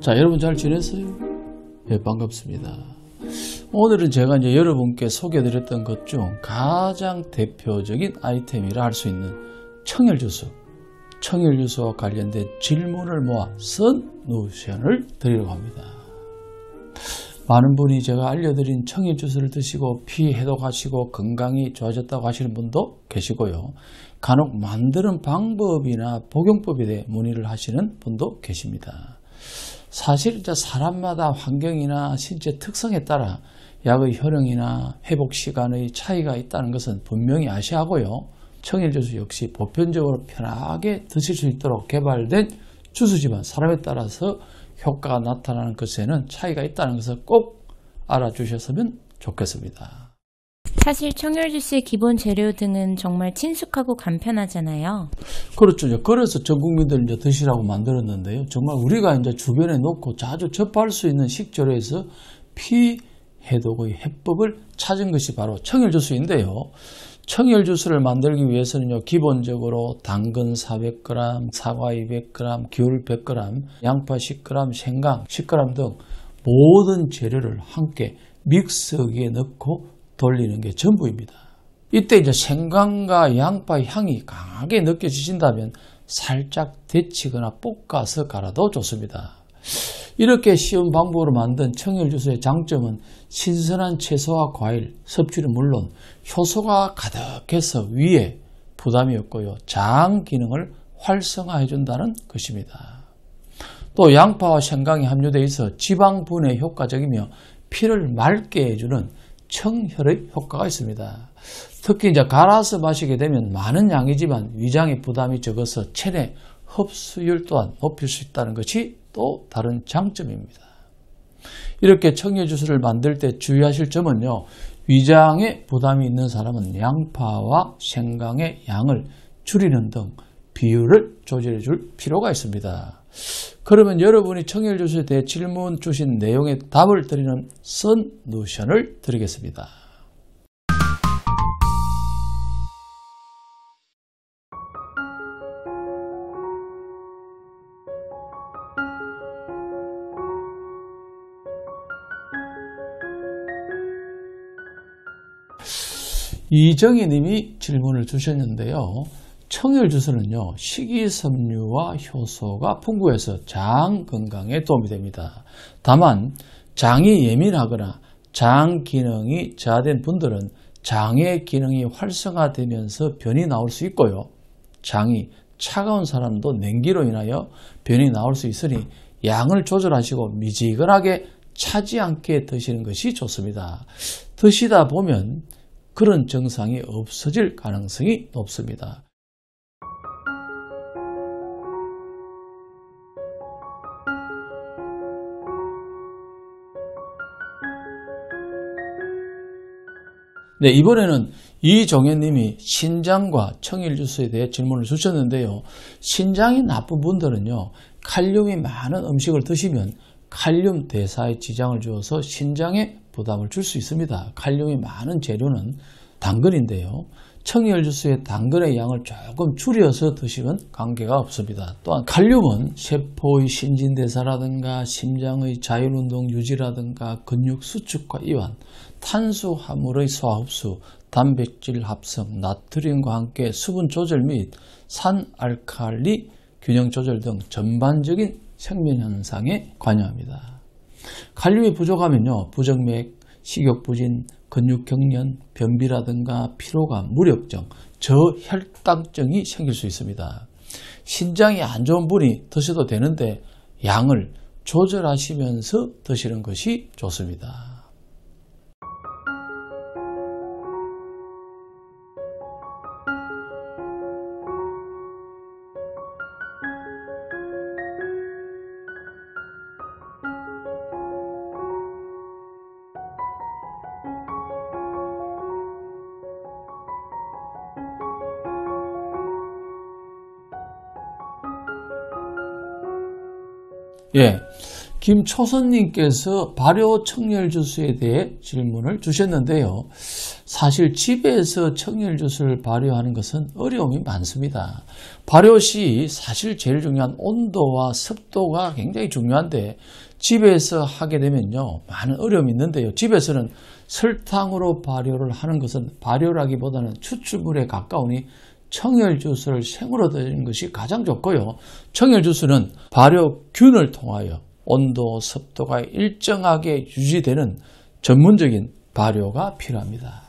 자, 여러분 잘 지냈어요? 네, 반갑습니다. 오늘은 제가 이제 여러분께 소개해드렸던 것 중 가장 대표적인 아이템이라 할 수 있는 청열주수, 청열주수와 관련된 질문을 모아 선누션을 드리려고 합니다. 많은 분이 제가 알려드린 청열주수를 드시고 피 해독하시고 건강이 좋아졌다고 하시는 분도 계시고요. 간혹 만드는 방법이나 복용법에 대해 문의를 하시는 분도 계십니다. 사실 이제 사람마다 환경이나 신체 특성에 따라 약의 효능이나 회복 시간의 차이가 있다는 것은 분명히 아셔야 하고요. 청열주수 역시 보편적으로 편하게 드실 수 있도록 개발된 주스지만 사람에 따라서 효과가 나타나는 것에는 차이가 있다는 것을 꼭 알아주셨으면 좋겠습니다. 사실 청열주스의 기본 재료 등은 정말 친숙하고 간편하잖아요. 그렇죠. 그래서 전 국민들 이제 드시라고 만들었는데요. 정말 우리가 이제 주변에 놓고 자주 접할 수 있는 식재료에서 피 해독의 해법을 찾은 것이 바로 청열주스인데요. 청열주스를 만들기 위해서는요, 기본적으로 당근 400g, 사과 200g, 귤 100g, 양파 10g, 생강 10g 등 모든 재료를 함께 믹서기에 넣고 돌리는 게 전부입니다. 이때 이제 생강과 양파 향이 강하게 느껴지신다면 살짝 데치거나 볶아서 갈아도 좋습니다. 이렇게 쉬운 방법으로 만든 청열주스의 장점은 신선한 채소와 과일, 섭취는 물론 효소가 가득해서 위에 부담이 없고요. 장 기능을 활성화해 준다는 것입니다. 또 양파와 생강이 함유되어 있어 지방 분해에 효과적이며 피를 맑게 해주는 청혈의 효과가 있습니다. 특히 이제 갈아서 마시게 되면 많은 양이지만 위장의 부담이 적어서 체내 흡수율 또한 높일 수 있다는 것이 또 다른 장점입니다. 이렇게 청열주스를 만들 때 주의하실 점은요, 위장에 부담이 있는 사람은 양파와 생강의 양을 줄이는 등 비율을 조절해 줄 필요가 있습니다. 그러면 여러분이 청열주스에 대해 질문 주신 내용에 답을 드리는 선누션을 드리겠습니다. 이정희 님이 질문을 주셨는데요. 청열주스는요, 식이섬유와 효소가 풍부해서 장 건강에 도움이 됩니다. 다만 장이 예민하거나 장 기능이 저하된 분들은 장의 기능이 활성화되면서 변이 나올 수 있고요. 장이 차가운 사람도 냉기로 인하여 변이 나올 수 있으니 양을 조절하시고 미지근하게 차지 않게 드시는 것이 좋습니다. 드시다 보면 그런 증상이 없어질 가능성이 높습니다. 네, 이번에는 이종현님이 신장과 청열주스에 대해 질문을 주셨는데요. 신장이 나쁜 분들은요, 칼륨이 많은 음식을 드시면 칼륨 대사에 지장을 주어서 신장에 부담을 줄 수 있습니다. 칼륨이 많은 재료는 당근인데요. 청열주스의 당근의 양을 조금 줄여서 드시면 관계가 없습니다. 또한 칼륨은 세포의 신진대사라든가 심장의 자율운동 유지라든가 근육 수축과 이완, 탄수화물의 소화흡수, 단백질 합성, 나트륨과 함께 수분 조절 및 산알칼리 균형 조절 등 전반적인 생명 현상에 관여합니다. 칼륨이 부족하면요, 부정맥, 식욕부진, 근육경련, 변비라든가 피로감, 무력증, 저혈당증이 생길 수 있습니다. 신장이 안 좋은 분이 드셔도 되는데 양을 조절하시면서 드시는 것이 좋습니다. 예, 김초선님께서 발효 청열주스에 대해 질문을 주셨는데요. 사실 집에서 청열주스를 발효하는 것은 어려움이 많습니다. 발효 시 사실 제일 중요한 온도와 습도가 굉장히 중요한데 집에서 하게 되면요 많은 어려움이 있는데요. 집에서는 설탕으로 발효를 하는 것은 발효라기보다는 추출물에 가까우니 청열주스를 생으로 드시는 것이 가장 좋고요. 청열주스는 발효균을 통하여 온도, 습도가 일정하게 유지되는 전문적인 발효가 필요합니다.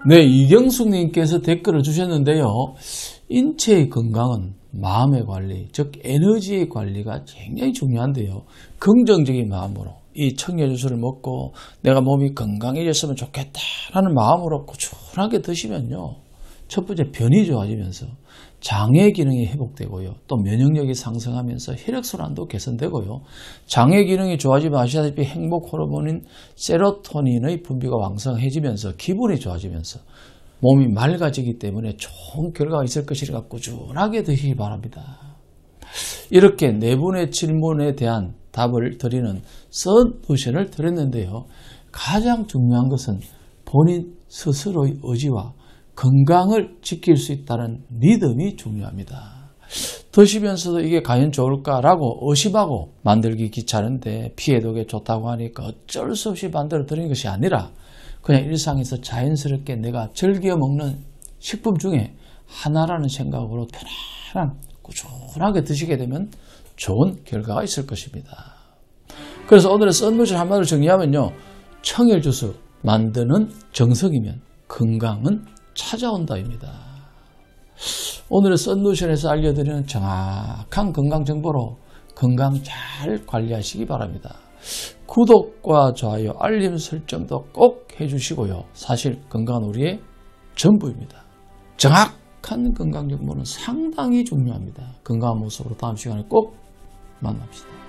네, 이경숙님께서 댓글을 주셨는데요. 인체의 건강은 마음의 관리, 즉 에너지의 관리가 굉장히 중요한데요. 긍정적인 마음으로 이 청열주스를 먹고 내가 몸이 건강해졌으면 좋겠다라는 마음으로 꾸준하게 드시면요. 첫 번째 변이 좋아지면서 장의 기능이 회복되고요. 또 면역력이 상승하면서 혈액순환도 개선되고요. 장의 기능이 좋아지면 아시다시피 행복 호르몬인 세로토닌의 분비가 왕성해지면서 기분이 좋아지면서 몸이 맑아지기 때문에 좋은 결과가 있을 것이니까 꾸준하게 드시기 바랍니다. 이렇게 네 분의 질문에 대한 답을 드리는 솔루션을 드렸는데요. 가장 중요한 것은 본인 스스로의 의지와 건강을 지킬 수 있다는 믿음이 중요합니다. 드시면서도 이게 과연 좋을까라고 의심하고 만들기 귀찮은데 피해독에 좋다고 하니까 어쩔 수 없이 만들어 드리는 것이 아니라 그냥 일상에서 자연스럽게 내가 즐겨 먹는 식품 중에 하나라는 생각으로 편안한 꾸준하게 드시게 되면 좋은 결과가 있을 것입니다. 그래서 오늘의 썬루션 한마디로 정리하면요. 청열주스 만드는 정석이면 건강은 찾아온다입니다. 오늘의 썬루션에서 알려드리는 정확한 건강 정보로 건강 잘 관리하시기 바랍니다. 구독과 좋아요, 알림 설정도 꼭 해주시고요. 사실 건강은 우리의 전부입니다. 정확한 건강 정보는 상당히 중요합니다. 건강한 모습으로 다음 시간에 꼭 만납시다.